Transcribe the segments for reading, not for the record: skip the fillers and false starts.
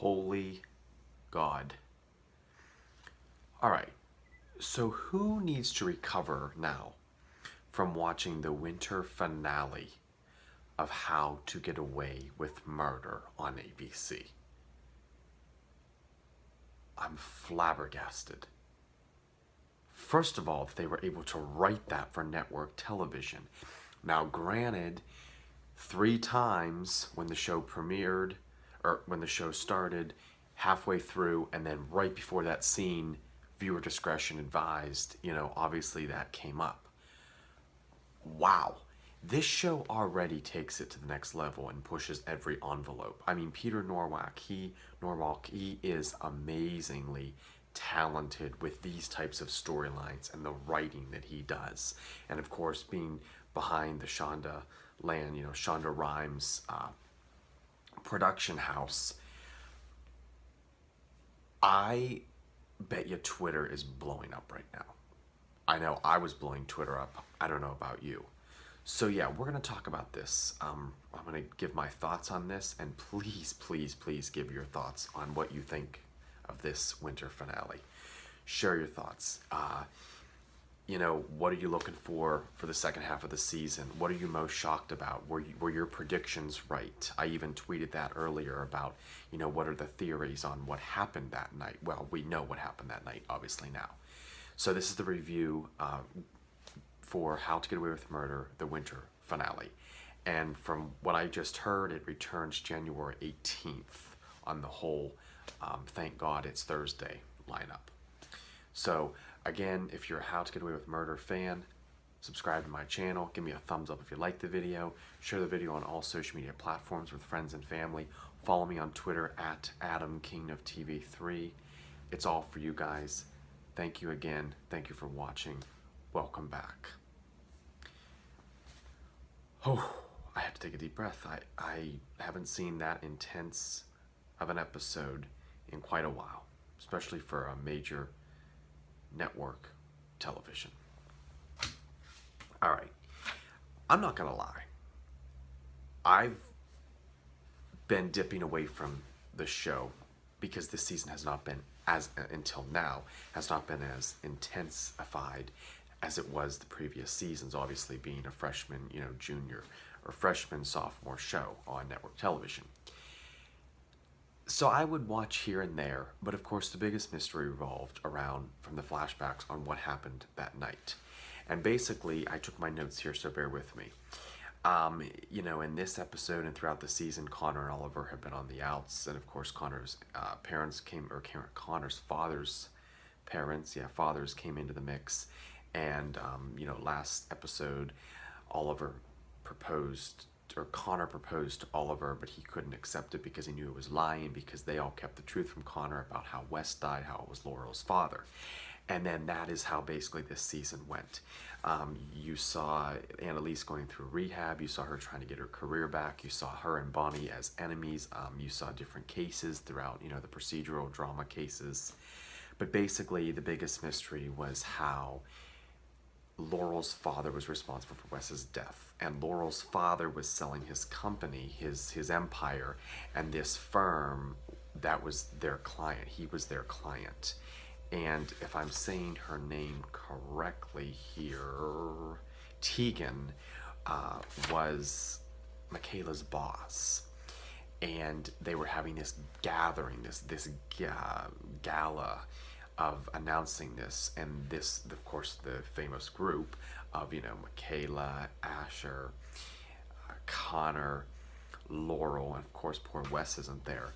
Holy God. All right, so who needs to recover now from watching the winter finale of How to Get Away with Murder on ABC? I'm flabbergasted. First of all, they were able to write that for network television. Now, granted, 3 times when the show premiered, or when the show started, halfway through, and then right before that scene, viewer discretion advised, obviously that came up. Wow. This show already takes it to the next level and pushes every envelope. I mean, Peter Norwalk, he is amazingly talented with these types of storylines and the writing that he does. And of course, being behind the Shonda Rhimes production house, I bet you Twitter is blowing up right now. I know I was blowing Twitter up. I don't know about you. So yeah, we're going to talk about this. I'm going to give my thoughts on this, and please, please, please give your thoughts on what you think of this winter finale. Share your thoughts. What are you looking for the second half of the season? What are you most shocked about? Were your predictions right? I even tweeted that earlier about, what are the theories on what happened that night? Well, we know what happened that night, obviously, now. So this is the review for How to Get Away with Murder, the winter finale. And from what I just heard, it returns January 18th on the whole Thank God It's Thursday lineup. So again, if you're a How to Get Away with Murder fan, subscribe to my channel, give me a thumbs up if you like the video, share the video on all social media platforms with friends and family, follow me on Twitter at AdamKingofTV3. It's all for you guys. Thank you again. Thank you for watching. Welcome back. Oh, I had to take a deep breath. I haven't seen that intense of an episode in quite a while, especially for a major network television. All right, I'm not gonna lie. I've been dipping away from the show because this season has not been until now has not been as intensified as it was the previous seasons, obviously being a freshman, junior or freshman sophomore show on network television. So I would watch here and there, but of course the biggest mystery revolved around from the flashbacks on what happened that night. And basically, I took my notes here, so bear with me. In this episode and throughout the season, Connor and Oliver have been on the outs, and of course Connor's Connor's father's fathers came into the mix. And last episode, Connor proposed to Oliver, but he couldn't accept it because he knew it was lying, because they all kept the truth from Connor about how Wes died, how it was Laurel's father. And then that is how basically this season went. You saw Annalise going through rehab. You saw her trying to get her career back. You saw her and Bonnie as enemies. You saw different cases throughout, the procedural drama cases. But basically, the biggest mystery was how Laurel's father was responsible for Wes's death, and Laurel's father was selling his company, his empire, and this firm, that was their client. He was their client. And if I'm saying her name correctly here, Tegan was Michaela's boss. And they were having this gathering, this gala of announcing this, and this, of course, the famous group of, Michaela, Asher, Connor, Laurel, and of course poor Wes isn't there.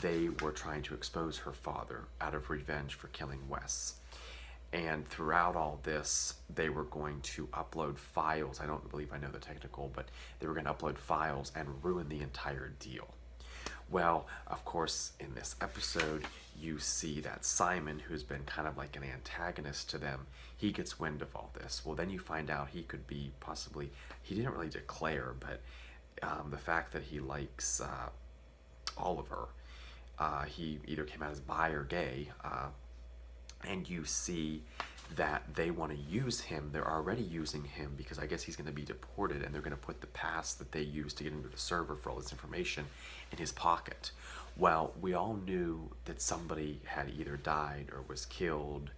They were trying to expose her father out of revenge for killing Wes. And throughout all this, they were going to upload files. I don't believe I know the technical, but they were going to upload files and ruin the entire deal. Well, of course, in this episode, you see that Simon, who's been kind of like an antagonist to them, he gets wind of all this. Well, then you find out he could be possibly, he didn't really declare, but the fact that he likes Oliver, he either came out as bi or gay, and you see that they want to use him. They're already using him because I guess he's going to be deported, and they're going to put the pass that they used to get into the server for all this information in his pocket. Well, we all knew that somebody had either died or was killed.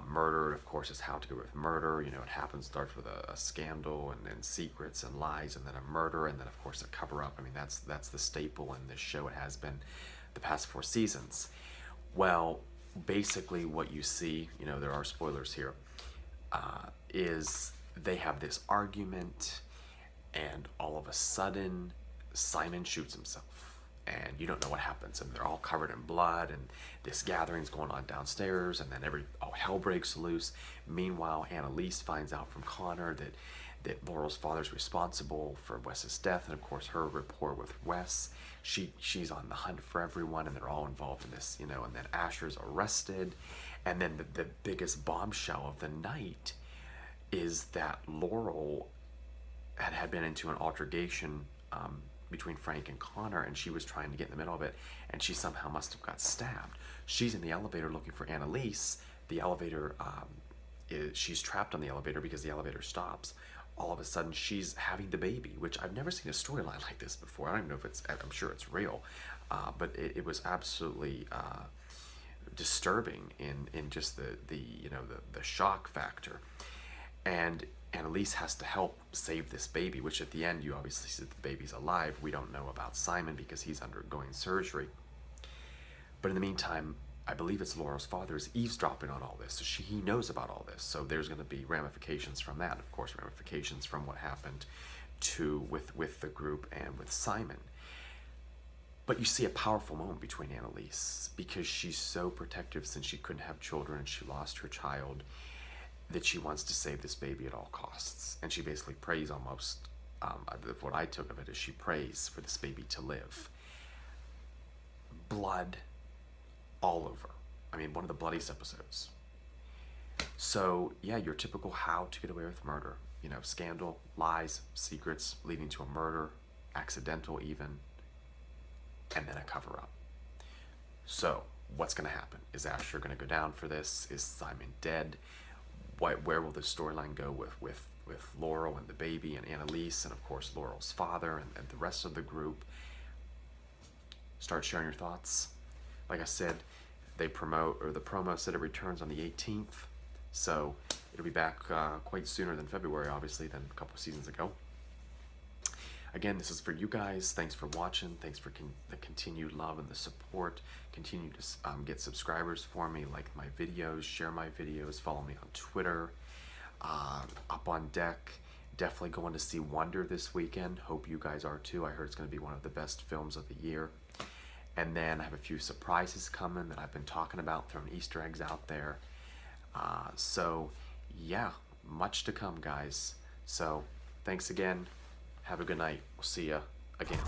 Murder, of course, is how to go with murder. You know, it happens, starts with a scandal and then secrets and lies and then a murder and then, of course, a cover up. I mean, that's the staple in this show. It has been the past 4 seasons. Well, basically, what you see, you know, there are spoilers here, is they have this argument, and all of a sudden, Simon shoots himself. And you don't know what happens, and they're all covered in blood, and this gathering's going on downstairs, and then all hell breaks loose. Meanwhile, Annalise finds out from Connor that Laurel's father's responsible for Wes's death, and of course her rapport with Wes. She's on the hunt for everyone, and they're all involved in this, you know. And then Asher's arrested, and then the biggest bombshell of the night is that Laurel had been into an altercation between Frank and Connor, and she was trying to get in the middle of it, and she somehow must have got stabbed. She's in the elevator looking for Annalise. The elevator, she's trapped on the elevator because the elevator stops. All of a sudden, she's having the baby, which I've never seen a storyline like this before. I don't even know if I'm sure it's real, but it was absolutely disturbing in just the you know, the shock factor. And Annalise has to help save this baby, which at the end you obviously see that the baby's alive. We don't know about Simon because he's undergoing surgery. But in the meantime, I believe it's Laurel's father is eavesdropping on all this. So he knows about all this. So there's going to be ramifications from that. Of course, ramifications from what happened with the group and with Simon. But you see a powerful moment between Annalise, because she's so protective since she couldn't have children and she lost her child, that she wants to save this baby at all costs. And she basically prays almost, what I took of it is she prays for this baby to live. Blood all over. I mean, one of the bloodiest episodes. So, yeah, your typical how to get away with murder. You know, scandal, lies, secrets leading to a murder, accidental even, and then a cover-up. So, what's going to happen? Is Asher going to go down for this? Is Simon dead? Where will the storyline go with Laurel and the baby and Annalise and of course Laurel's father and the rest of the group? Start sharing your thoughts. Like I said, the promo said it returns on the 18th, so it'll be back quite sooner than February, obviously, than a couple of seasons ago. Again, this is for you guys. Thanks for watching. Thanks for the continued love and the support. Continue to get subscribers for me, like my videos, share my videos, follow me on Twitter. Up on deck. Definitely going to see Wonder this weekend. Hope you guys are too. I heard it's going to be one of the best films of the year. And then I have a few surprises coming that I've been talking about, throwing Easter eggs out there. So, yeah, much to come, guys. So, thanks again. Have a good night. We'll see ya again.